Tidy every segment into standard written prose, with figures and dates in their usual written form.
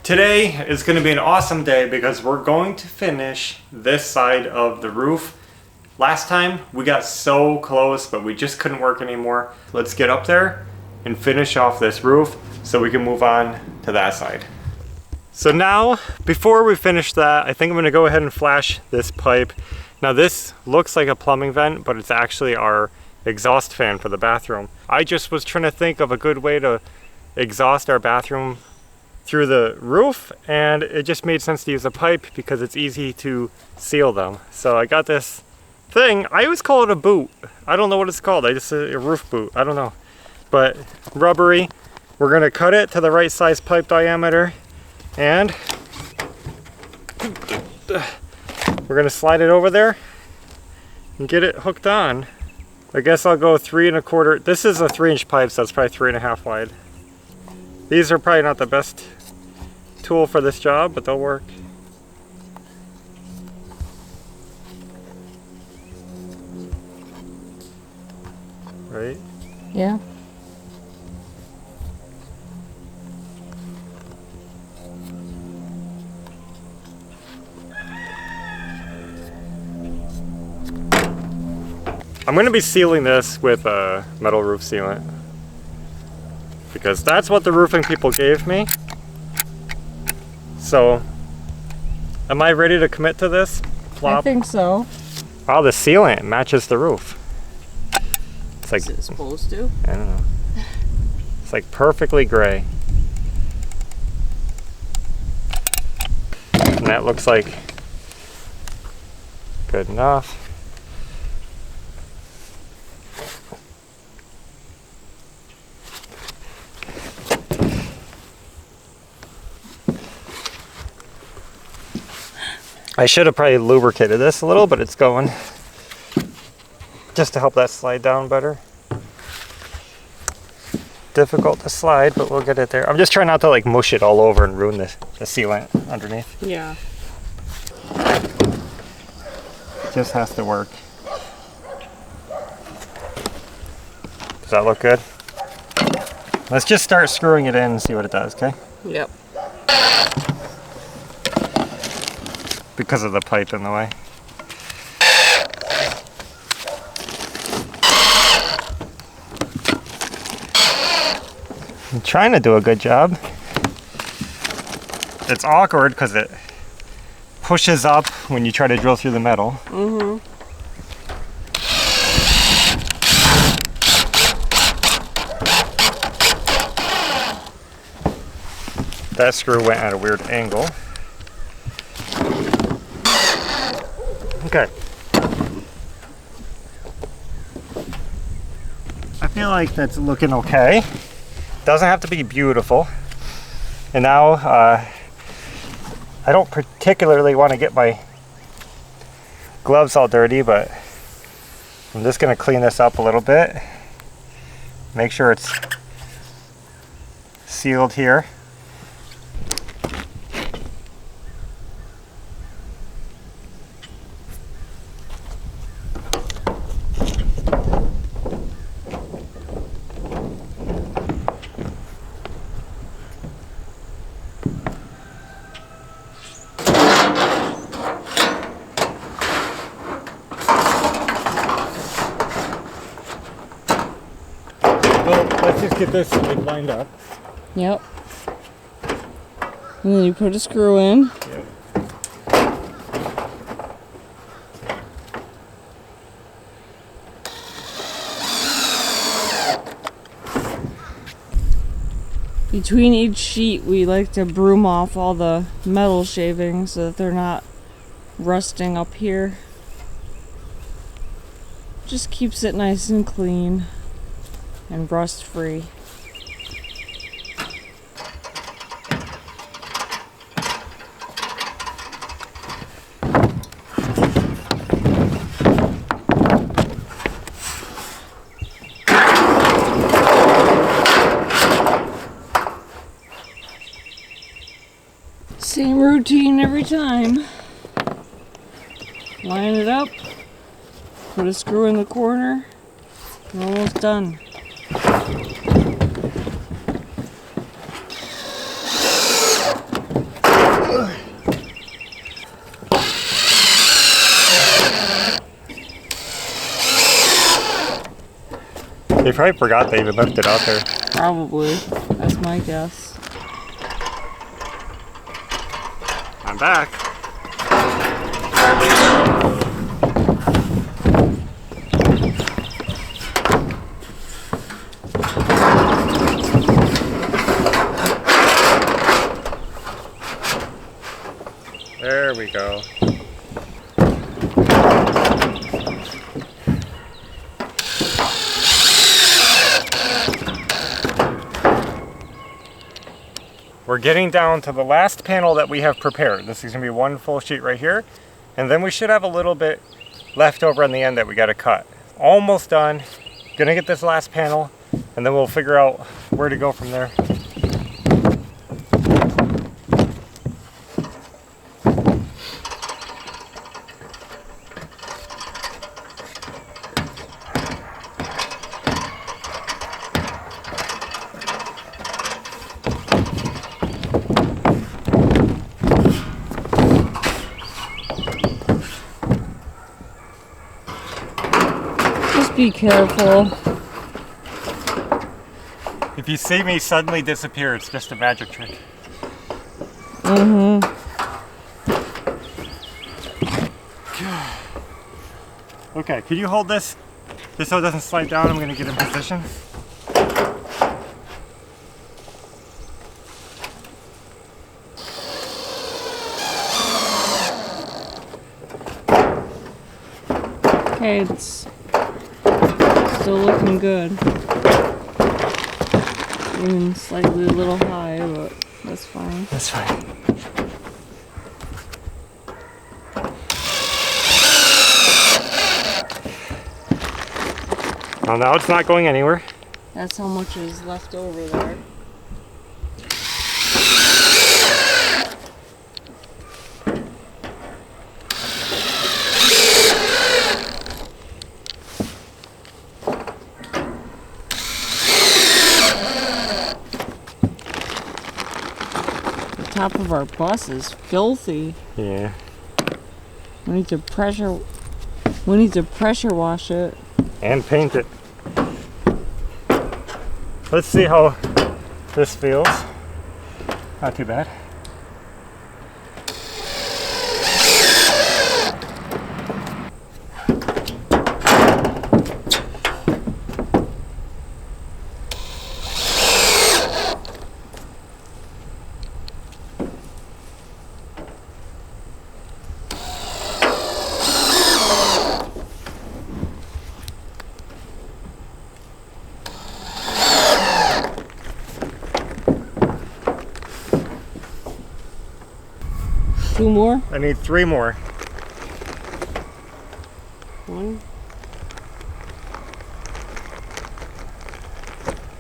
Today is going to be an awesome day because we're going to finish this side of the roof. Last time we got so close, but we just couldn't work anymore. Let's get up there and finish off this roof so we can move on to that side. So now, before we finish that, I think I'm going to go ahead and flash this pipe. Now this looks like a plumbing vent, but it's actually our exhaust fan for the bathroom. I just was trying to think of a good way to exhaust our bathroom through the roof, and it just made sense to use a pipe because it's easy to seal them. So I got this thing. I always call it a boot. I don't know what it's called. I just say a roof boot. I don't know. But rubbery. We're going to cut it to the right size pipe diameter, and we're going to slide it over there and get it hooked on. I guess I'll go 3 1/4. This is a 3-inch pipe, so it's probably 3 1/2 wide. These are probably not the best tool for this job, but they'll work. Right? Yeah. I'm going to be sealing this with a metal roof sealant because that's what the roofing people gave me. So, am I ready to commit to this? Plop. I think so. Wow, the sealant matches the roof. It's like, Is it supposed to? I don't know. It's like perfectly gray. And that looks like good enough. I should have probably lubricated this a little, but it's going. Just to help that slide down better. Difficult to slide, but we'll get it there. I'm just trying not to like mush it all over and ruin the sealant underneath. Yeah. It just has to work. Does that look good? Let's just start screwing it in and see what it does, okay? Yep. Because of the pipe in the way. I'm trying to do a good job. It's awkward because it pushes up when you try to drill through the metal. Mm-hmm. That screw went at a weird angle. Okay. I feel like that's looking okay. Doesn't have to be beautiful. And now, I don't particularly want to get my gloves all dirty, but I'm just going to clean this up a little bit. Make sure it's sealed here. Well, let's just get this side lined up. Yep. And then you put a screw in. Yep. Between each sheet, we like to broom off all the metal shavings so that they're not rusting up here. Just keeps it nice and clean and rust free. Same routine every time. Line it up, put a screw in the corner, we're almost done. They probably forgot they even left it out there. Probably. That's my guess. I'm back. There we go. We're getting down to the last panel that we have prepared. This is gonna be one full sheet right here. And then we should have a little bit left over on the end that we gotta cut. Almost done. Gonna get this last panel and then we'll figure out where to go from there. Just be careful. If you see me suddenly disappear, it's just a magic trick. Okay, can you hold this just so it doesn't slide down? I'm gonna get in position. Okay, it's still looking good. Even slightly a little high, but that's fine. That's fine. Well, now it's not going anywhere. That's how much is left over there. The top of our bus is filthy. Yeah. We need to pressure wash it. And paint it. Let's see how this feels. Not too bad. Two more? I need 3 more. One.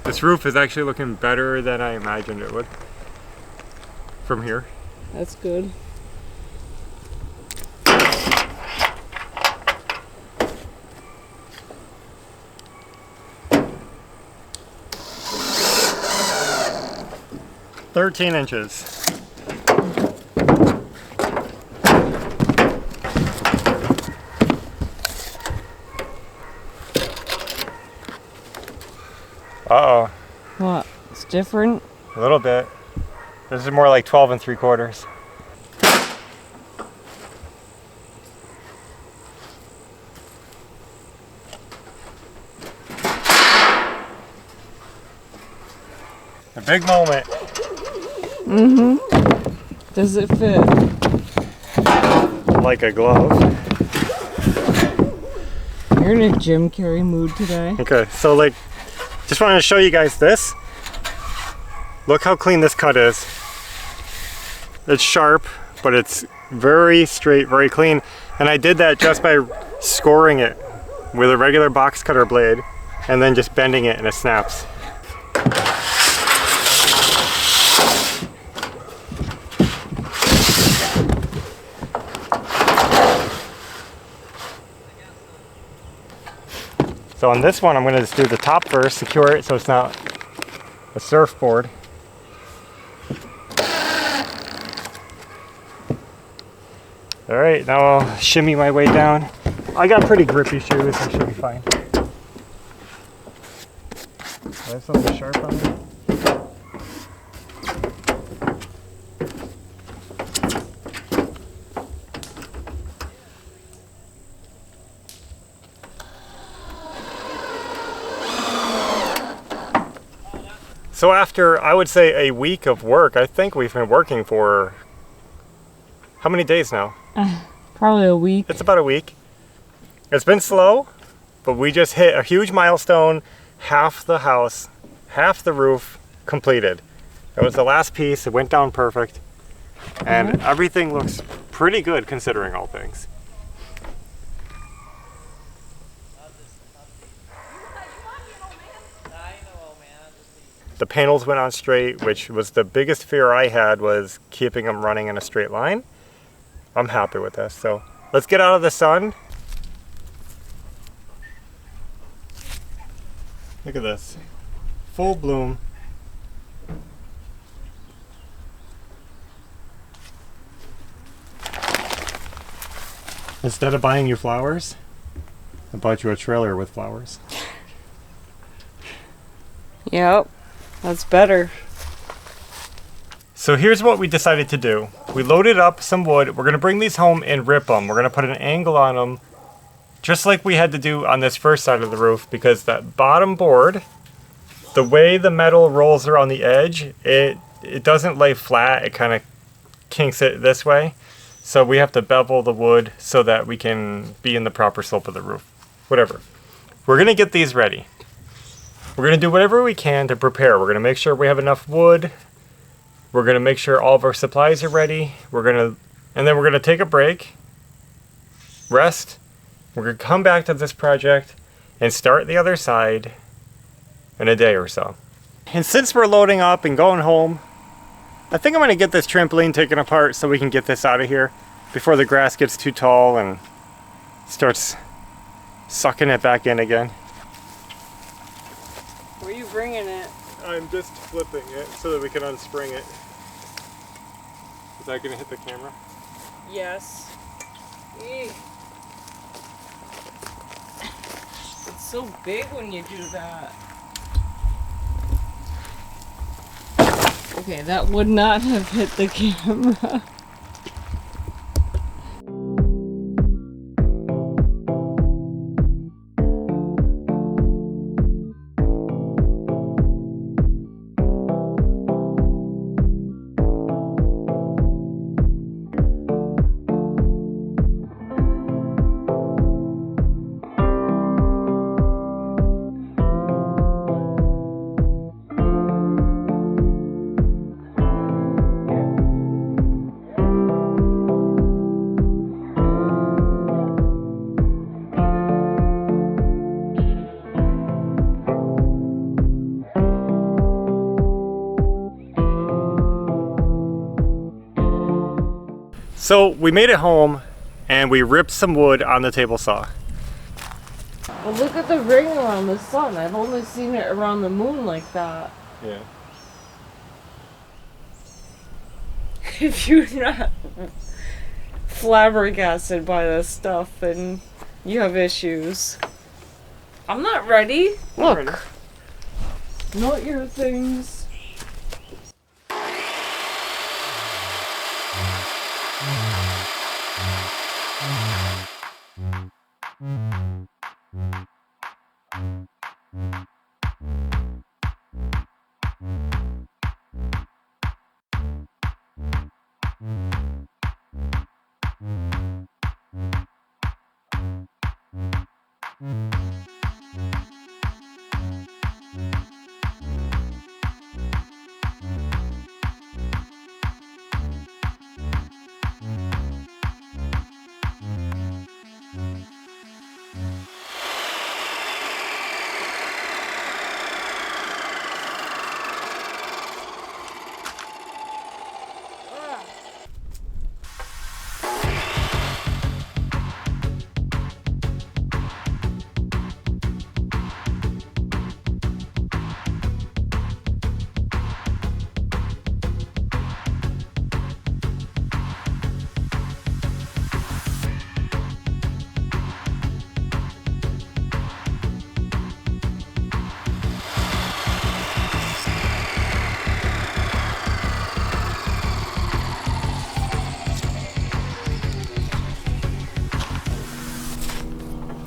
This roof is actually looking better than I imagined it would from here. That's good. "13 inches. Uh-oh. What? It's different? A little bit. This is more like 12 3/4. A big moment. Does it fit? Like a glove. You're in a Jim Carrey mood today. Okay, so like, just wanted to show you guys this. Look how clean this cut is. It's sharp, but it's very straight, very clean. And I did that just by scoring it with a regular box cutter blade and then just bending it and it snaps. So on this one, I'm going to just do the top first, secure it so it's not a surfboard. All right, now I'll shimmy my way down. I got pretty grippy shoes, I should be fine. I have something sharp on it? So after, I would say, a week of work, I think we've been working for how many days now? Probably a week. It's about a week. It's been slow, but we just hit a huge milestone. Half the house, half the roof completed. That was the last piece. It went down perfect. And everything looks pretty good considering all things. The panels went on straight, which was the biggest fear I had, was keeping them running in a straight line. I'm happy with this. So let's get out of the sun. Look at this. Full bloom. Instead of buying you flowers, I bought you a trailer with flowers. Yep, that's better. So here's what we decided to do. We loaded up some wood. We're gonna bring these home and rip them. We're gonna put an angle on them, just like we had to do on this first side of the roof, because that bottom board, the way the metal rolls around the edge, it doesn't lay flat. It kind of kinks it this way. So we have to bevel the wood so that we can be in the proper slope of the roof. Whatever. We're gonna get these ready. We're gonna do whatever we can to prepare. We're gonna make sure we have enough wood. We're gonna make sure all of our supplies are ready. And then we're gonna take a break, rest. We're gonna come back to this project and start the other side in a day or so. And since we're loading up and going home, I think I'm gonna get this trampoline taken apart so we can get this out of here before the grass gets too tall and starts sucking it back in again. Where are you bringing it? I'm just flipping it so that we can unspring it. Is that gonna hit the camera? Yes. Eek. It's so big when you do that. Okay, that would not have hit the camera. So we made it home and we ripped some wood on the table saw. Well, look at the ring around the sun. I've only seen it around the moon like that. Yeah. If you're not flabbergasted by this stuff, then you have issues. I'm not ready. Look. Not your things.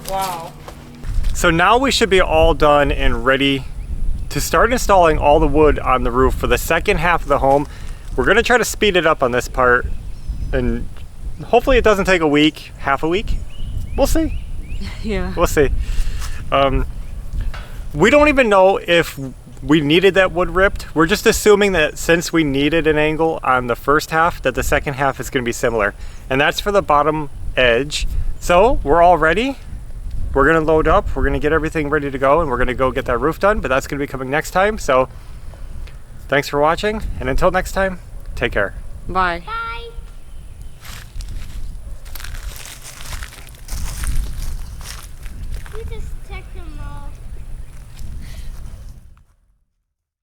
Wow. So now we should be all done and ready to start installing all the wood on the roof for the second half of the home. We're gonna try to speed it up on this part, and hopefully it doesn't take a week, half a week. We'll see. Yeah. We'll see. We don't even know if we needed that wood ripped. We're just assuming that since we needed an angle on the first half, that the second half is gonna be similar. And that's for the bottom edge. So we're all ready. We're gonna load up, we're gonna get everything ready to go, and we're gonna go get that roof done, but that's gonna be coming next time. So thanks for watching, and until next time, take care. Bye. Bye. You just took them off.